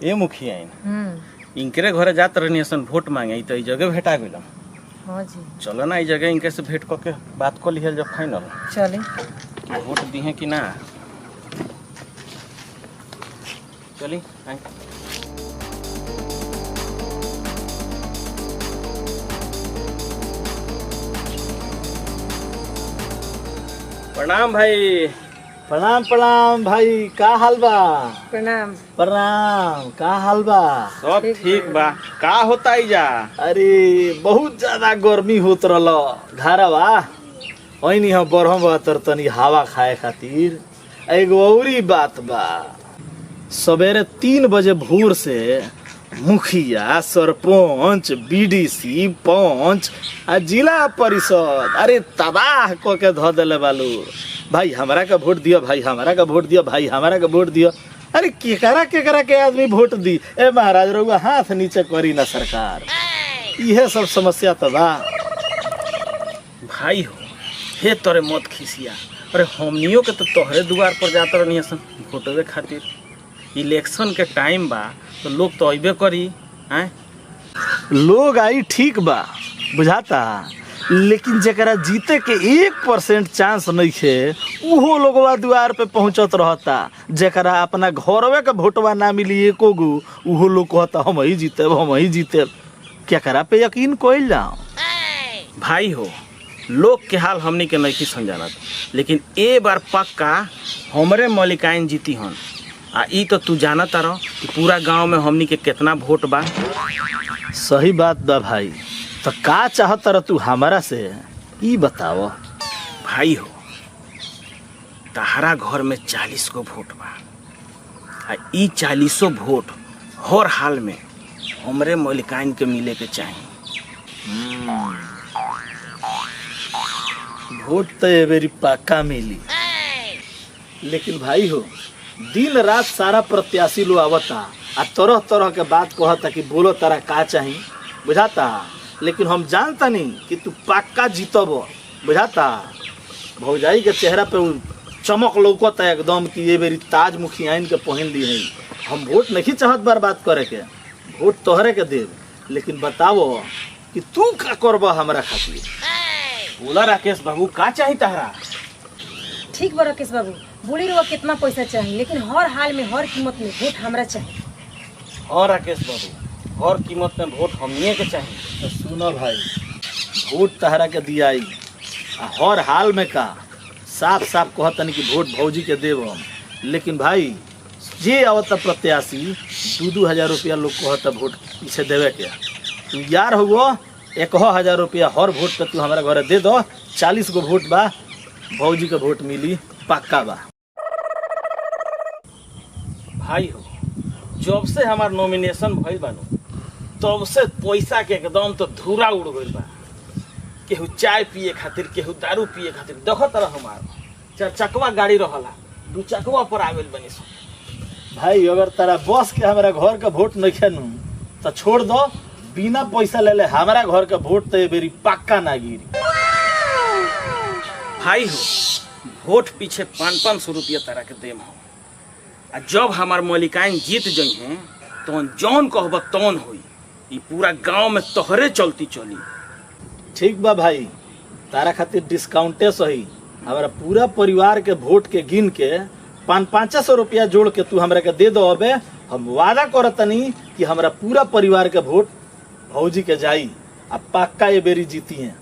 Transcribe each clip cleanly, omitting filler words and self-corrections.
ए मुखिया इनकरे घरे जात रहनी सन वोट मांगे तो ई जगह भेटा गेलम। हाँ जी चलो ना ई जगह इनके से भेंट करके बात कर लिहल जब फाइनल चले कि वोट दिहे कि ना। चली आई। प्रणाम भाई। प्रणाम प्रणाम भाई, का हाल बा? प्रणाम। प्रणाम, का हाल बा? सब ठीक बा। का होता ही जा? अरे बहुत ज्यादा गर्मी होत रहल घरवा, ओइनी हम बरहम बतर तनी हवा खाए खातिर। एगो औरी बात बा, सवेरे 3 बजे भोर से मुखिया, सरपंच, बीडीसी, पंच आ जिला परिषद अरे तबाह क के ध देले बालू। भाई हमरा का वोट दियो, भाई हमरा का वोट दियो, भाई हमरा का वोट दियो। अरे केकरा केकरा के आदमी वोट दी? ए महाराज रउआ हाथ नीचे करी ना सरकार। इहे सब समस्या तो बा भाई। हो हे तोरे मत खिसिया। अरे हमनियों के तो तोहरे द्वार पर जात रहनी सन वोटवे खातिर। इलेक्शन के टाइम बा तो लोग तो अइबे करी हैं। लोग आई ठीक बा बुझाता, लेकिन जरा जीते के 1% चांस नहीं है उहो लोगवा द्वार पे पहुंचत रहता। जरा अपना घरवे के वोटवा ना मिली एको गो, उहो लोग कहता हम ही जीते, हम ही जीते। केकरा पे यकीन कइल जाओ? भाई हो लोग के हाल हमनी के नहीं समझानत, लेकिन ए बार पक्का हमरे मलिकाइन जीती हन। आ ई तो तू जानत रह कि पूरा गांव में हमनी के कितना वोट बा। सही बात बा भाई। तो का चाहत रह तू हमारा से, ई बताओ। भाई हो तहरा घर में 40 गो वोट बा। आ ई 40 वोट हर हाल में हमरे मलिकाइन के मिले के चाहिए। वोट तो ए बेरी पक्का मिली, लेकिन भाई हो दिन रात सारा प्रत्याशी लोग आवता आ तरह तरह के बात कहता कि बोलो तारा का चाही, बुझाता। लेकिन हम जानता नहीं कि तू पक्का जीतब, बुझाता। भौजाई के चेहरा पे चमक लौकता एकदम कि ये बेरी ताज मुखियाइन के पहन ली है। हम वोट नहीं चाहत बर्बाद करे के, वोट तोहरे के देव। लेकिन बताओ कि तू का करबा हमरा खातिर? बोला राकेश बाबू का चाही तहरा? ठीक बा राकेश बाबू, बोली रहुआ कितना पैसा चाहिए, लेकिन हर हाल में हर कीमत में वोट हमरा चाहिए। और राकेश बाबू हर कीमत में वोट हमनिए के चाहिए। तो सुनो भाई, वोट तहरा के दियाई आ हर हाल में का साफ साफ कहतनी कि वोट भौजी के देव हम। लेकिन भाई जे आवता प्रत्याशी 2-2 हजार रुपया लोग कहता वोट पीछे देवे के, तू यार हो 1000 रुपया हर वोट पे तू हमारा घर दे दो। 40 गो वोट बा, भौजी के वोट मिली पक्का बा। भाई हो जब से हमार नॉमिनेशन भइल बानू तब से पैसा के एकदम तो धूरा उड़ गइल बा। केहू चाय पिए खातिर, केहू दारू पिए खातिर। देखत रह हमार 4 चकवा गाड़ी रहला, 2 चकवा पर आवेल बनी सब। भाई अगर तारा बस के हमारा घर का वोट नहीं खेनू तो छोड़ दो, बिना पैसा ले ले हमारा घर का वोट तो ये बेरी पक्का ना गिरी। भाई हो वोट पीछे 500 रुपया तारा के देम हो। आ जब हमार मलिकाइन जीत जई हैं तो जौन कहब तौन होई। ई पूरा गांव में तोहरे चलती चली। ठीक बा भाई, तारा खातिर डिस्काउंटे सही। हमारा पूरा परिवार के वोट के गिन के 500 रुपया जोड़ के तू हमरा के दे दो। अबे हम वादा करतनी कि हमारा पूरा परिवार के वोट भौजी के जाई आ पक्का ये बेरी जीती हैं।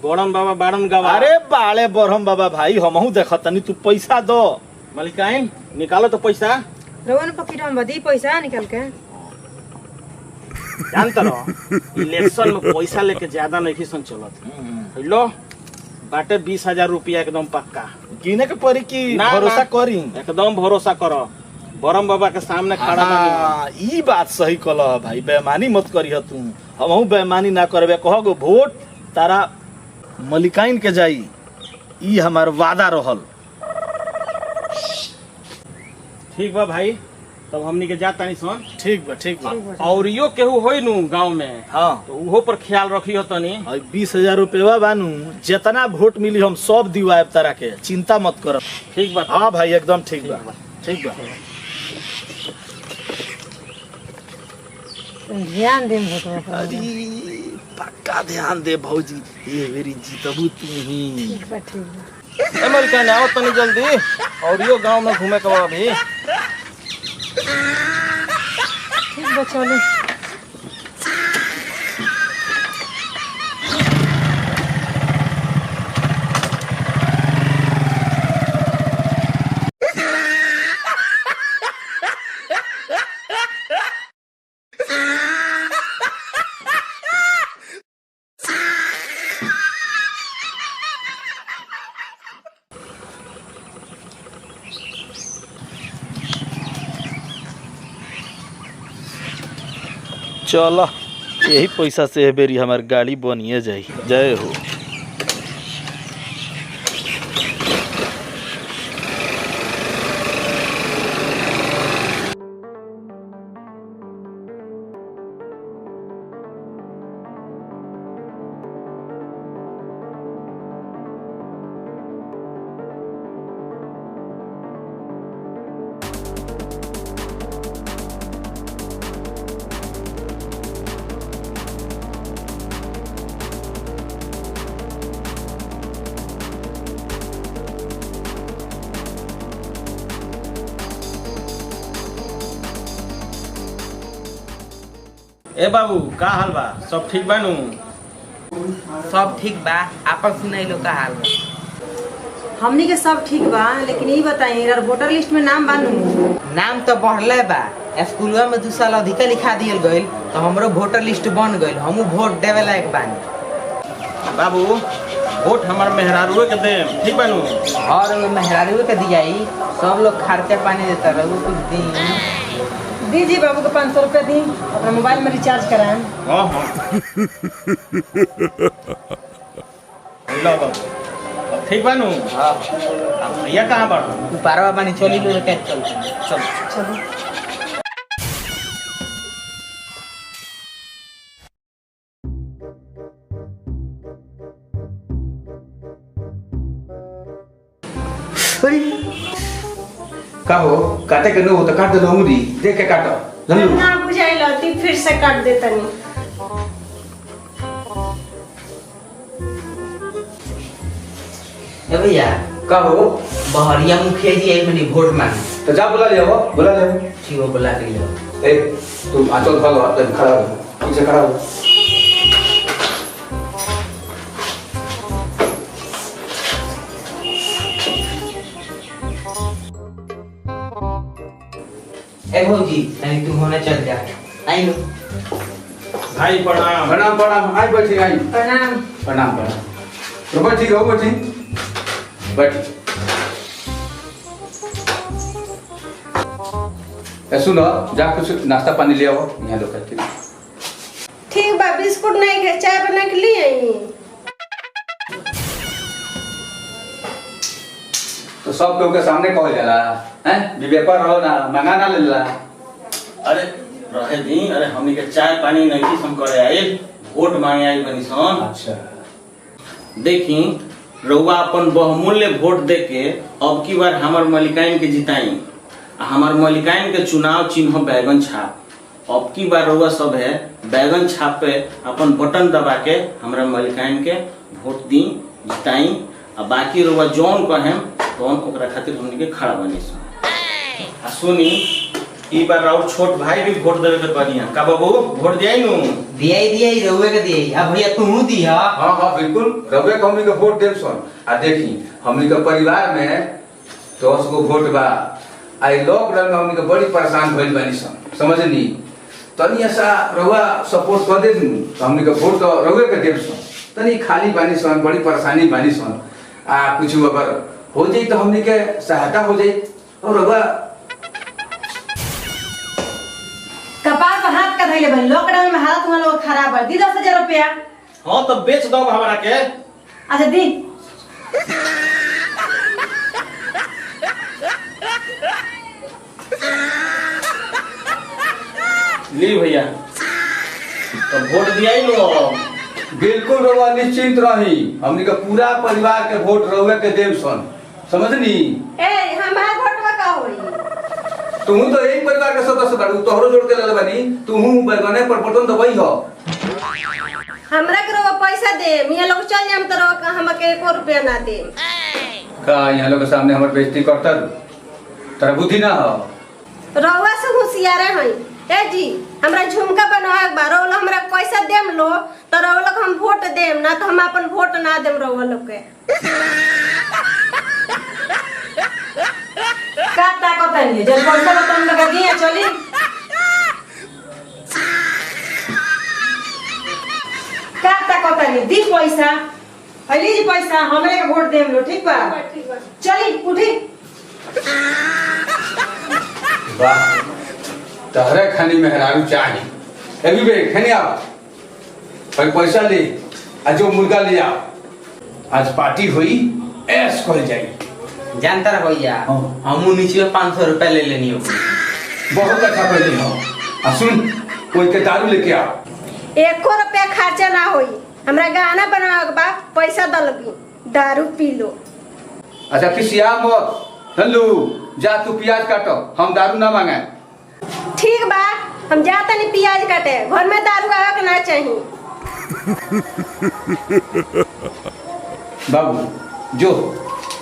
बड़न बाबा बाड़न गवा। अरे बाले बरहम बाबा भाई, हमहू देखतनी, तू पैसा दो। मलिकाइन निकालो तो पैसा। रउआ ने पकड़ हम बदी पैसा निकाल के। जानता रहो इलेक्शन में पैसा लेके ज्यादा नहीं सन चलत। लो बाटे 20,000 रुपया एकदम पक्का। गिने के पड़ी कि भरोसा करी? एकदम भरोसा करो, बरम बाबा के सामने खड़ा बानी। ई बात सही कहल भाई, बेईमानी मत करिह तू। हमहू बेईमानी ना करबे। कहोगो वोट तारा मलिकाइन के जाई, ई हमार वादा रहल। ठीक बा भाई, तब हमनी के जाता नहीं सन। ठीक बा, ठीक बा। और यो केहू होई नु गांव में, हाँ तो उहो पर ख्याल रखियो तनी। 20,000 रुपया बानू, जितना वोट मिली हम सब दिवाएब तारा के, चिंता मत कर। ठीक बा। हाँ भाई एकदम ठीक बा, ठीक बा। ध्यान दे वोटवा पर। अरे पक्का ध्यान दे भौजी, ये मेरी जीतबू तू ही। ठीक बा ठीक बा। ए मलिकाइन आओ तनी जल्दी, और यो गांव में घूमे के बा अभी। ठीक बा चलो। चल यही पैसा से बेरी हमार गाड़ी बनिए जाई। जय हो। ए बाबू का हाल बा? सब ठीक बा नु? सब ठीक बा। आपन सुनाई लो का हाल बा? हमनी के सब ठीक बा, लेकिन ये बताइए यार वोटर लिस्ट में नाम बानू? नाम तो बढ़ले बा। स्कूलवा में 2 साल अधिका लिखा दियल गइल तो हमरो वोटर लिस्ट बन गइल। हमहू वोट देवे लायक बानी। बाबू वोट हमार मेहरारू के देम, ठीक बा नु? और मेहरारू के दियाई, सब लोग खर्चा पानी देता रहू, कुछ दी। दीजिए बाबू को 500 रुपया दी, अपना मोबाइल में रिचार्ज कराएं। हां हां लो बाबू, अब ठीक बा नु? हां। अब भैया कहां बा? पारवा बानी, चली लो के चल। चलो। का हो काटे के नो तो काट दे लंगड़ी देख के काटो लंगड़ी ना बुझाई लती फिर से काट दे तनी। ए भैया का हो बहरिया मुखिया जी आई मनी वोट मांगे। तो जा बुला ले हो बुला ले ठीक हो, बुला के लियो। ए तुम आंचल खोलो अब खड़ा हो पीछे खड़ा हो ए भौजी तनी तुम होने चल जा। आई लो भाई प्रणाम। प्रणाम प्रणाम आई बैठी आई प्रणाम। प्रणाम प्रणाम तो बैठी रहो बैठी बैठी ए सुनो जा कुछ नाश्ता पानी ले आओ यहाँ लोग करके ठीक बा, बिस्कुट नहीं के चाय बना के लिए आई। तो सब लोग के सामने कहो जाला हैं विवेपर रहो ना मंगा ना लेला अरे रहे दी, अरे हमनी के चाय पानी नहीं की हम करे आए, वोट मांगे आई बनी सन। अच्छा देखी रउआ अपन बहुमूल्य वोट दे के अब की बार हमार मलिकाइन के जिताई। हमार मलिकाइन के चुनाव चिन्ह बैगन छाप। अब की बार रउआ सब है बैगन छाप पे अपन बटन दबा के हमरा मलिकाइन के वोट दी, जिताई। आ बाकी रउआ जौन कहें तौन ओकरा खातिर हमनी के खड़ा बनी सन। आ सुनी ई बार राउर छोट भाई भी वोट देवे के बढ़िया का बाबू वोट दियाई नु? दियाई रउए के दियाई। अब भैया तू दिया। हाँ हाँ बिल्कुल रवे को हमनी के वोट देव सन। आ देखी हमनी के परिवार में 10 गो वोट बा। आई लॉकडाउन में हमनी के बड़ी परेशान भइल बानी सन, समझनी? तनी ऐसा रवा सपोर्ट कर दे तो हमनी के वोट तो रवे के देव सन। तनी खाली बानी सन, बड़ी परेशानी बानी सन। आ कुछ अगर हो जाई तो हमनी के सहायता हो जाई। और रवा कपार पर हाथ का धइले बन, लॉकडाउन में हालत में लोग खराब है। दी 10,000 रुपया। हाँ तो बेच दो हमरा के। अच्छा दी। ली भैया तो वोट दिया ही लो। बिल्कुल रवा निश्चिंत रही, हमनी के पूरा परिवार के वोट रवे के देव सन, समझनी? ए हमार वोटवा का होई? तुम तो एक परिवार के सदस्य बाड़ू, तोहरो जोड़ के ले बनी, तुम बैगने पर बटन दबाई हो। हमरा के रवा पैसा दे, मियां लोग चल जाम तो रवा हमके 1 रुपया ना दे। का यहाँ लोग के सामने हमर बेइज्जती करता तेरा बुद्धि ना हो। रवा से होशियार है। ए जी, हमरा झुमका बनवा के बा, रवा हमरा पैसा देम लो तो रवा लोग हम वोट देम, ना तो हम अपन वोट ना देम रवा लोग के। का ताकत है जब पैसा बतन लगा दिया चली का ताकत है दी पैसा अली जी पैसा हमरे के वोट देम लो ठीक बा चली उठी वाह, तहरे खानी मेहरारू चाही। अभी बे खानी आओ, पर पैसा ले, आज जो मुर्गा ले आओ, आज पार्टी हुई, ऐस कल जाई। जानता रह भैया, हमू नीचे 500 रुपया ले लेनी हो। बहुत अच्छा कर ली हो। आ सुन, कोई के दारू लेके आओ। 1 रुपया खर्चा ना होई, हमरा गाना बनवा के बा, पैसा दलगी, दारू पी लो। अच्छा किसिया मत, हेलो, जा तू प्याज काटो, हम दारू ना मांगे। ठीक बा, हम जाता नहीं प्याज काटे, घर में दारू आवे के ना चाहिए। बाबू जो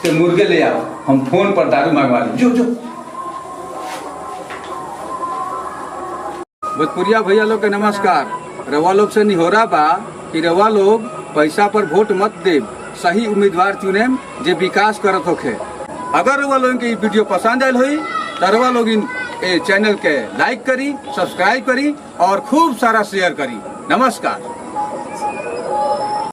ते मुर्गे ले आओ, हम फोन पर दारू मंगवा ली। जो जो भोजपुरिया भैया लोग के नमस्कार। रवा लोग से निहोरा बा कि रवा लोग पैसा पर वोट मत दे, सही उम्मीदवार चुने जे विकास करत होखे। अगर रवा लोग के वीडियो पसंद आयल हुई तो रवा लोग इन चैनल के लाइक करी, सब्सक्राइब करी और खूब सारा शेयर करी। नमस्कार।